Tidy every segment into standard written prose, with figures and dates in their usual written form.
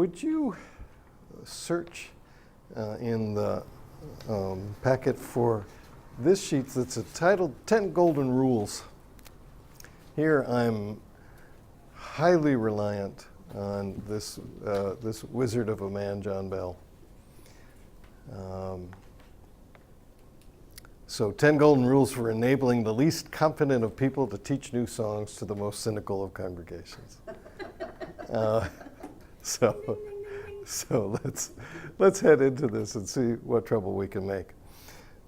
would you search in the packet for this sheet that's titled 10 Golden Rules? Here I'm highly reliant on this wizard of a man, John Bell. So 10 golden rules for enabling the least confident of people to teach new songs to the most cynical of congregations. So let's head into this and see what trouble we can make.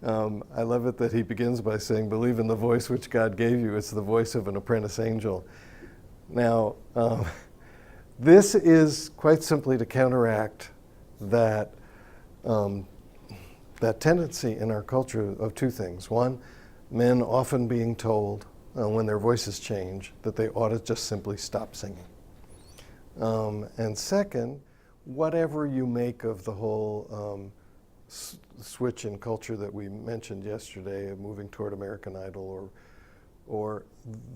I love it that he begins by saying, believe in the voice which God gave you. It's the voice of an apprentice angel. Now, this is quite simply to counteract that tendency in our culture of two things. One, men often being told when their voices change that they ought to just simply stop singing. And second, whatever you make of the whole switch in culture that we mentioned yesterday, of moving toward American Idol, or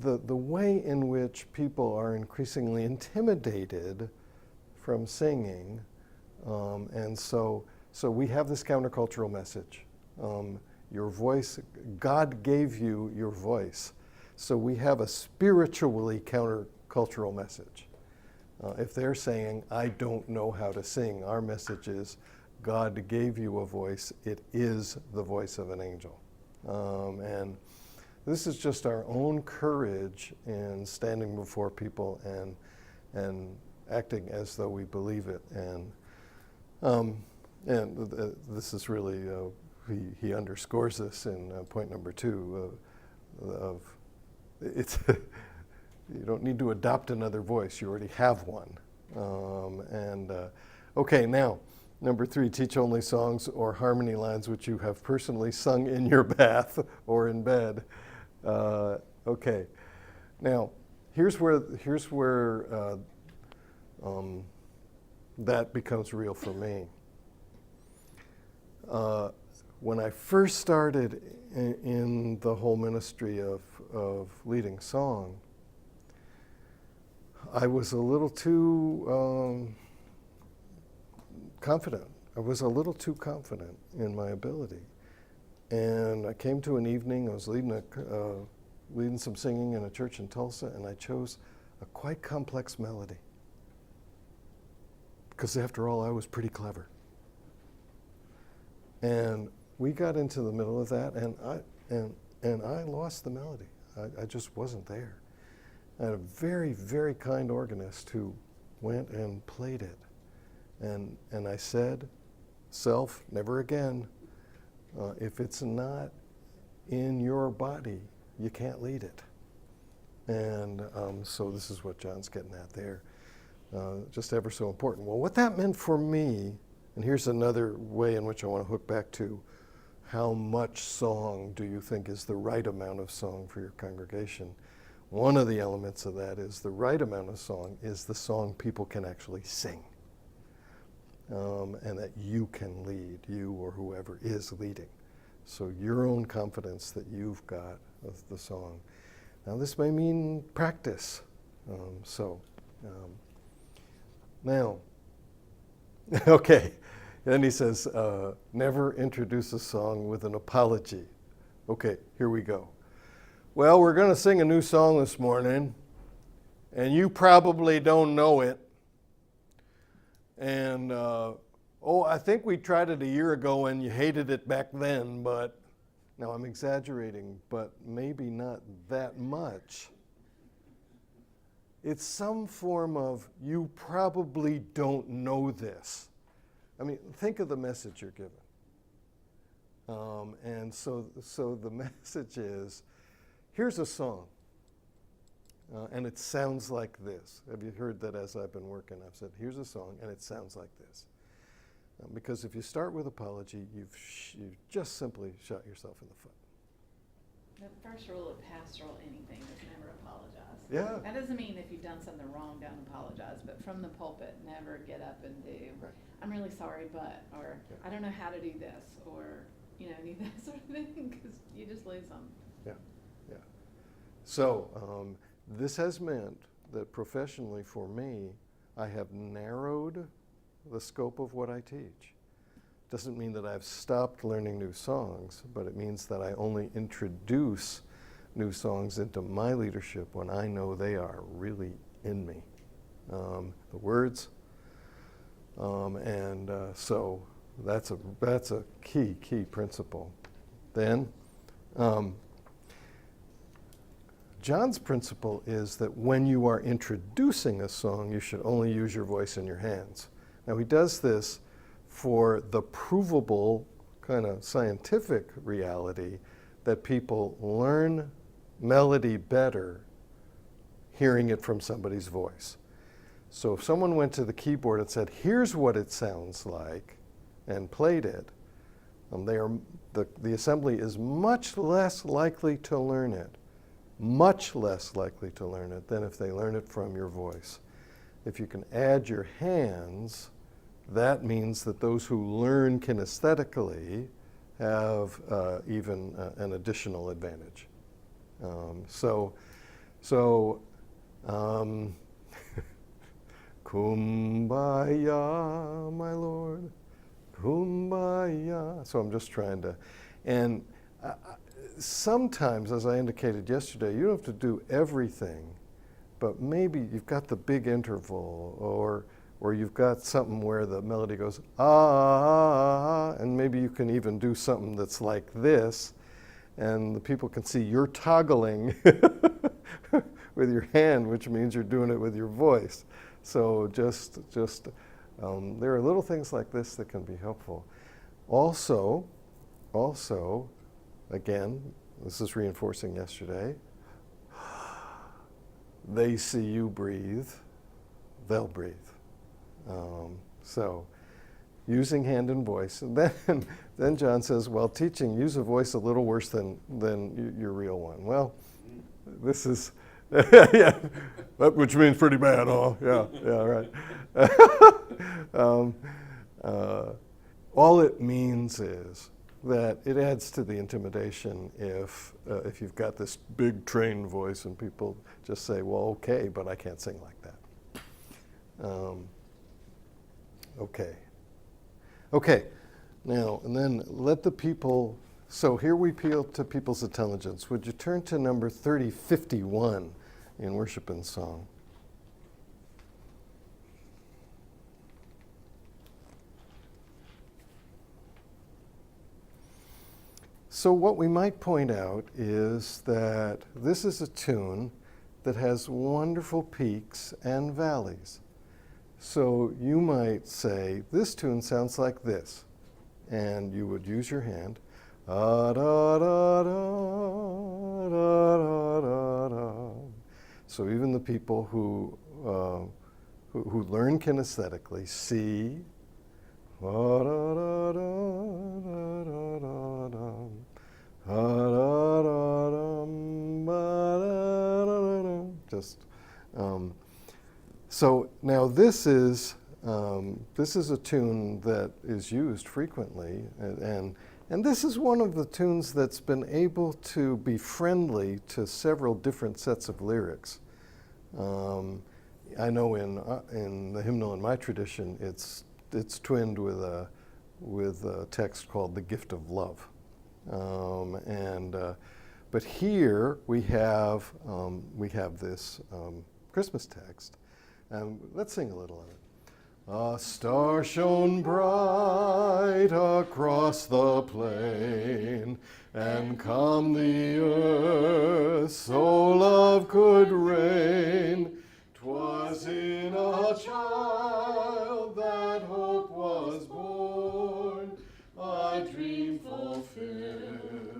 the way in which people are increasingly intimidated from singing, and so we have this countercultural message. Your voice, God gave you your voice. So we have a spiritually countercultural message. If they're saying, I don't know how to sing, our message is, God gave you a voice. It is the voice of an angel. And this is just our own courage in standing before people and acting as though we believe it. And this is really, he underscores this in point number 2 of it's you don't need to adopt another voice, you already have one. Okay, now, number 3, teach only songs or harmony lines which you have personally sung in your bath or in bed. Okay, now, here's where that becomes real for me. When I first started in the whole ministry of leading song, I was a little too confident. I was a little too confident in my ability. And I came to an evening, I was leading some singing in a church in Tulsa, and I chose a quite complex melody. Because after all, I was pretty clever. And we got into the middle of that, and I lost the melody. I just wasn't there. I had a very, very kind organist who went and played it. And I said, self, never again. If it's not in your body, you can't lead it. And so this is what John's getting at there. Just ever so important. Well, what that meant for me, and here's another way in which I want to hook back to how much song do you think is the right amount of song for your congregation? One of the elements of that is the right amount of song is the song people can actually sing. And that you can lead, you or whoever is leading. So your own confidence that you've got of the song. Now this may mean practice. Now, okay. Then he says, never introduce a song with an apology. Okay, here we go. Well, we're going to sing a new song this morning, and you probably don't know it. And, I think we tried it a year ago and you hated it back then, but, now I'm exaggerating, but maybe not that much. It's some form of, you probably don't know this. I mean, think of the message you're given. And so the message is, here's a song, and it sounds like this. Have you heard that as I've been working? I've said, here's a song, and it sounds like this. Because if you start with apology, you've just simply shot yourself in the foot. The first rule of pastoral anything is never apologize. Yeah. That doesn't mean if you've done something wrong, don't apologize. But from the pulpit, never get up and do, Right. I'm really sorry, but, or Yeah. I don't know how to do this, or, do that sort of thing, because you just lose them. Yeah, yeah. So this has meant that professionally for me, I have narrowed the scope of what I teach. Doesn't mean that I've stopped learning new songs, but it means that I only introduce new songs into my leadership when I know they are really in me. The words, so that's a key principle. Then, John's principle is that when you are introducing a song, you should only use your voice and your hands. Now he does this for the provable kind of scientific reality that people learn melody better hearing it from somebody's voice. So if someone went to the keyboard and said, here's what it sounds like, and played it, the assembly is much less likely to learn it than if they learn it from your voice. If you can add your hands, that means that those who learn kinesthetically have even an additional advantage. Kumbaya, my Lord, kumbaya. So I'm just trying to, and sometimes, as I indicated yesterday, you don't have to do everything, but maybe you've got the big interval, or you've got something where the melody goes, ah, and maybe you can even do something that's like this, and the people can see you're toggling with your hand, which means you're doing it with your voice. So just there are little things like this that can be helpful. Also, again, this is reinforcing yesterday, they see you breathe, they'll breathe. So using hand and voice. And then John says, well, teaching, use a voice a little worse than your real one. Well, this is, yeah, which means pretty bad, huh? Yeah, right. All it means is that it adds to the intimidation if you've got this big trained voice and people just say, well, okay, but I can't sing like that. Okay, now, and then let the people, so here we appeal to people's intelligence. Would you turn to number 3051 in Worship and Song? So what we might point out is that this is a tune that has wonderful peaks and valleys. So you might say, this tune sounds like this, and you would use your hand. Da, da, da, da, da, da, da. So even the people who learn kinesthetically see, da, da, da, da, da, da, da. Just so now this is a tune that is used frequently, and this is one of the tunes that's been able to be friendly to several different sets of lyrics. I know in the hymnal in my tradition, it's twinned with a text called "The Gift of Love." But here we have this Christmas text, and let's sing a little of it. A star shone bright across the plain, and calm the earth, so love could reign. 'Twas in a child that hope was born, a dream fulfilled,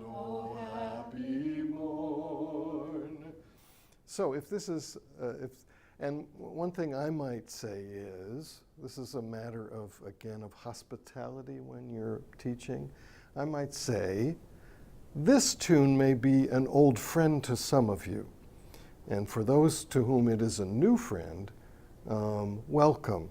oh happy morn. So if this is, and one thing I might say is, this is a matter of, again, of hospitality when you're teaching. I might say, this tune may be an old friend to some of you. And for those to whom it is a new friend, welcome.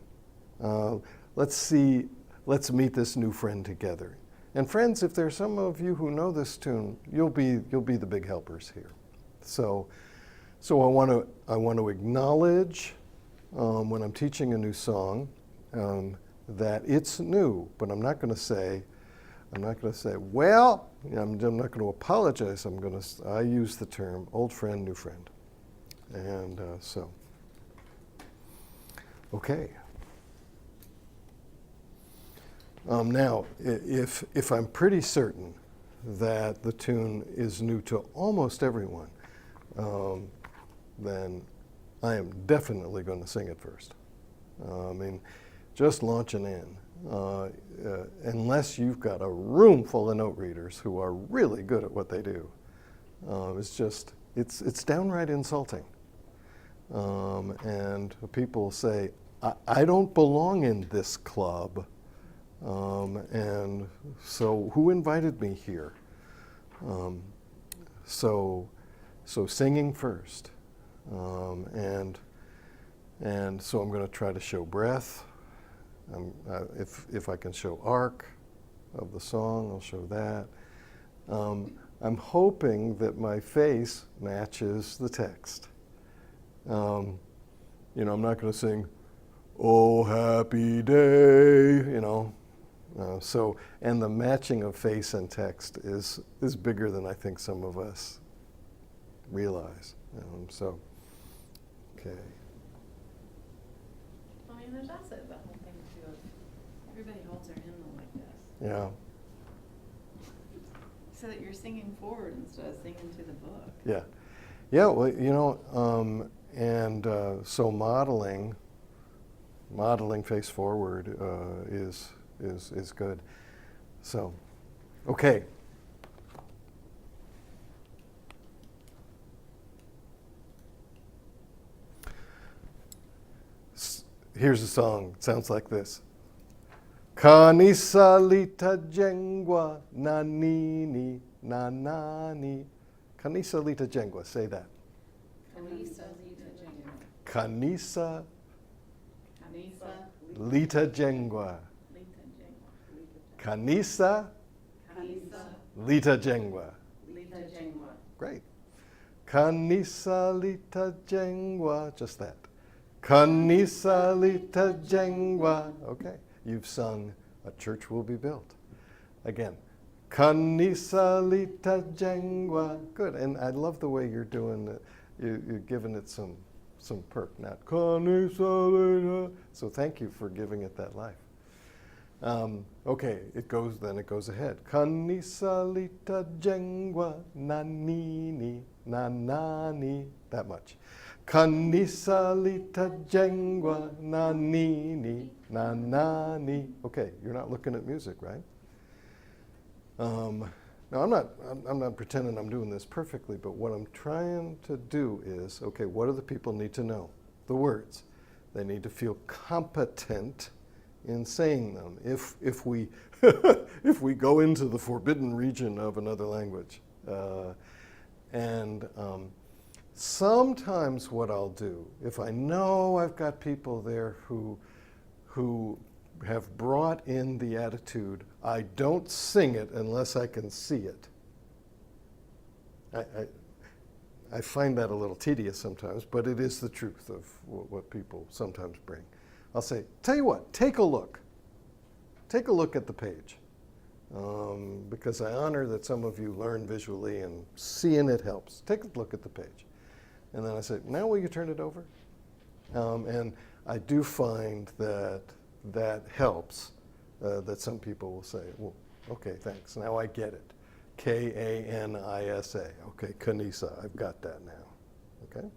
Let's meet this new friend together. And friends, if there's some of you who know this tune, you'll be the big helpers here. So I want to acknowledge when I'm teaching a new song, that it's new, but I'm not going to say, well, I'm not going to apologize. I use the term old friend, new friend. And okay. Now, if I'm pretty certain that the tune is new to almost everyone, then I am definitely going to sing it first. I mean, just launching in, unless you've got a room full of note readers who are really good at what they do, it's downright insulting. And people say, I don't belong in this club. And so who invited me here? So singing first. And so I'm going to try to show breath. If I can show arc of the song, I'll show that. I'm hoping that my face matches the text. I'm not going to sing, "Oh, happy day," and the matching of face and text is bigger than I think some of us realize. Okay. I mean, there's also the whole thing too of everybody holds their hymnal like this. Yeah. So that you're singing forward instead of singing to the book. Yeah. Yeah, well, so modeling face forward is good. So, okay. Here's a song. It sounds like this. Kanisa lita jengwa nanini nanani. Kanisa lita jengwa. Say that. Kanisa lita jengwa. Kanisa Kanisa lita jengwa. lita jengwa. Kanisa Kanisa lita jengwa. lita jengwa. Great. Kanisa lita jengwa. Just that. Kanisa lita jengwa. Okay. You've sung "A Church Will Be Built." Again. Kanisa lita jengwa. Good. And I love the way you're doing it. You're giving it some perk. Not kanisa lita. So thank you for giving it that life. Okay. It goes ahead. Kanisa lita jengwa nanini nanani. That much. Kanisa lita jengwa nanini nanani. Okay, you're not looking at music, right? Now I'm not pretending I'm doing this perfectly, but what I'm trying to do is, okay, what do the people need to know? The words. They need to feel competent in saying them. If we if we go into the forbidden region of another language, sometimes what I'll do, if I know I've got people there who have brought in the attitude, I don't sing it unless I can see it. I find that a little tedious sometimes, but it is the truth of what people sometimes bring. I'll say, tell you what, take a look. Take a look at the page. Because I honor that some of you learn visually and seeing it helps. Take a look at the page. And then I say, now will you turn it over? And I do find that helps, that some people will say, well, okay, thanks, now I get it. Kanisa. Okay, Kanisa, I've got that now. Okay?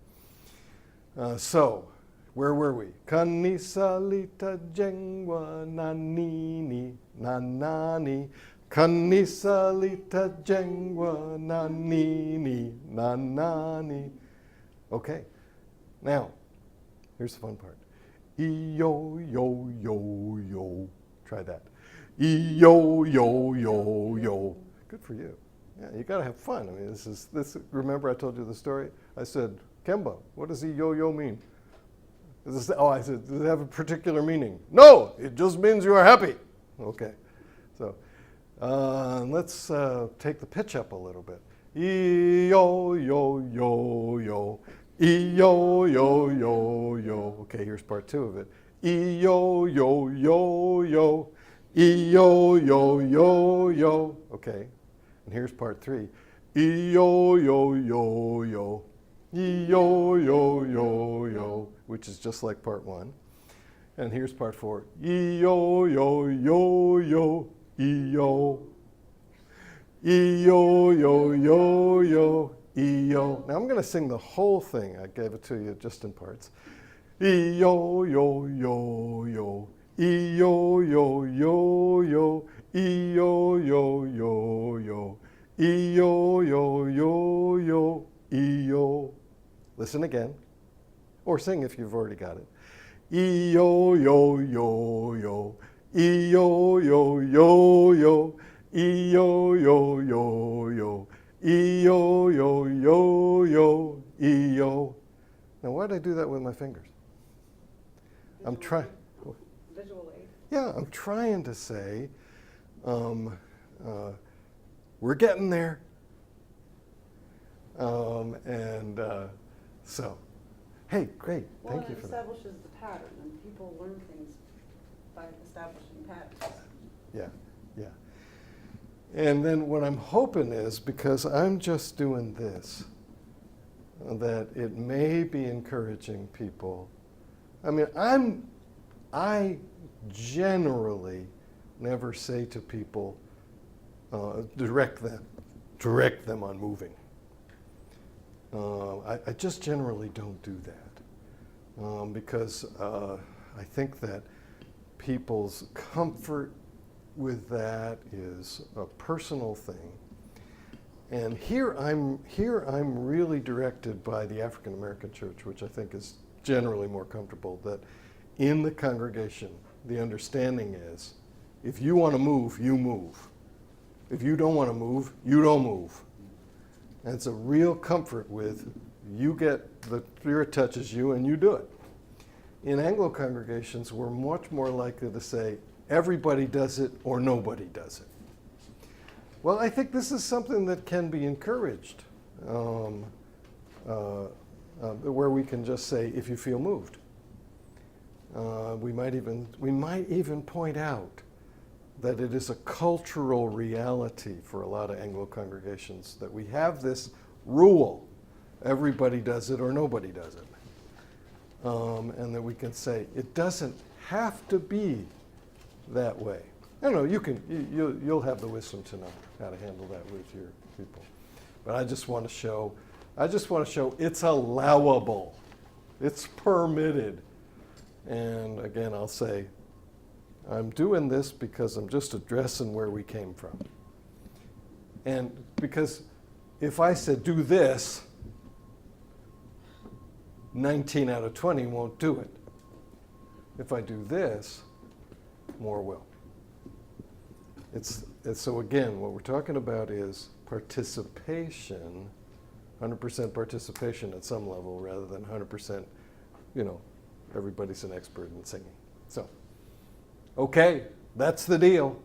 So, where were we? Kanisa lita jengwa nanini nanani. Kanisa lita jengwa nanini nanani. Okay, now, here's the fun part. E-yo, yo, yo, yo. Try that. E-yo, yo, yo, yo. Good for you. Yeah, you got to have fun. I mean, this. Remember I told you the story? I said, Kemba, what does E-yo, yo mean? I said, does it have a particular meaning? No, it just means you are happy. Okay, so let's take the pitch up a little bit. E-yo, yo, yo, yo. E-yo, yo, yo, yo. Okay, here's part two of it. E-yo, yo, yo, yo. E-yo, yo, yo, yo. Okay, and here's part 3. E-yo, yo, yo, yo. E-yo, yo, yo, yo. Which is just like part 1. And here's part 4. E-yo, yo, yo, yo. E-yo. E-yo, yo, yo, yo. E-yo. Now I'm going to sing the whole thing. I gave it to you just in parts. E-yo, yo, yo, yo. E-yo, yo, yo, yo. E-yo, yo, yo, yo. E-yo, yo, yo, yo. E-yo. Listen again. Or sing if you've already got it. E-yo, yo, yo, yo. E-yo, yo, yo, yo. E-yo, yo, yo, yo. E-yo, yo, yo, yo. E-yo. Now, why did I do that with my fingers? I'm trying. Visual aid. Yeah, I'm trying to say, we're getting there. So, hey, great. Well, Thank you it for that. establishes the pattern, and people learn things by establishing patterns. Yeah, yeah. And then what I'm hoping is, because I'm just doing this, that it may be encouraging people. I mean, I generally never say to people, direct them on moving. I just generally don't do that because I think that people's comfort with that is a personal thing. And here I'm really directed by the African American church, which I think is generally more comfortable, that in the congregation, the understanding is, if you want to move, you move. If you don't want to move, you don't move. And it's a real comfort with, you get, the Spirit touches you and you do it. In Anglo congregations, we're much more likely to say, everybody does it or nobody does it. Well, I think this is something that can be encouraged, where we can just say, if you feel moved. We might even point out that it is a cultural reality for a lot of Anglo congregations that we have this rule, everybody does it or nobody does it. And that we can say, it doesn't have to be that way. I don't know, you'll have the wisdom to know how to handle that with your people. But I just want to show it's allowable. It's permitted. And again, I'll say, I'm doing this because I'm just addressing where we came from. And because if I said do this, 19 out of 20 won't do it. If I do this, more will. It's so again, what we're talking about is participation, 100% participation at some level rather than 100%, everybody's an expert in singing. So, okay, that's the deal.